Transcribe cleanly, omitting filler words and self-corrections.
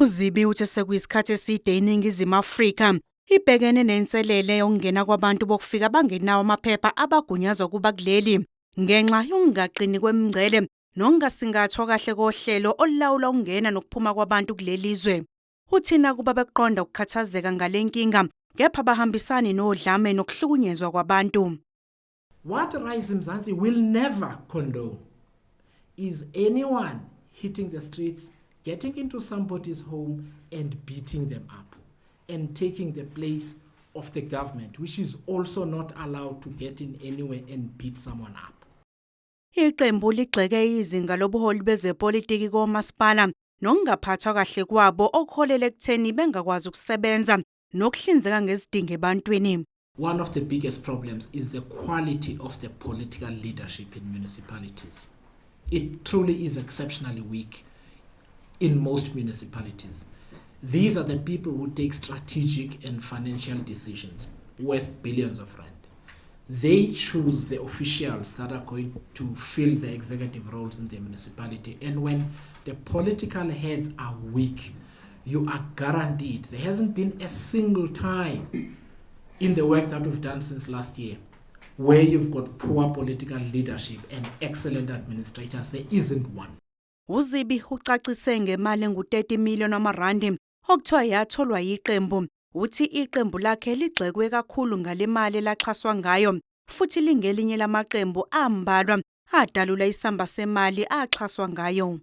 UZibi uthe sekuyisikhathi eside iNingizimu Afrika ibhekene nenselele yokungena kwabantu bokufika bangenawo amaphepha abagunyazwa kuba kuleli ngenxa yokungaqini kwemingcele nokungasingathwa kahle kohlelo olulawula ukungena nokuphuma kwabantu kuleli zwe. Uthina kuba beqonda ukukhathazeka ngalenkinga kepha bahambisani nodlame nokuhlukunyezwa kwabantu. What Rise Mzansi will never condone is anyone hitting the streets, getting into somebody's home and beating them up and taking the place of the government, which is also not allowed to get in anywhere and beat someone up. Iqembu ligxeke izinga lobuholi bezepolitiki komasipala nokungaphathwa kahle kwabo okuholele ekutheni bengakwazi ukusebenza nokuhlinzeka ngezidingo ebantwini. One of the biggest problems is the quality of the political leadership in municipalities. It truly is exceptionally weak in most municipalities. These are the people who take strategic and financial decisions worth billions of rand. They choose the officials that are going to fill the executive roles in the municipality. And when the political heads are weak, you are guaranteed. There hasn't been a single time in the work that we've done since last year where you've got poor political leadership and excellent administrators. There isn't one. UZibi ucacise ngemali engu-30 million amarandi okuthiwa yatholwa yiqembu. Uthi iqembu lakhe ligxekwe kakhulu ngale mali elaxhaswa ngayo futhi lingelinye lamaqembu ambalwa adalula isamba semali axhaswa ngayo.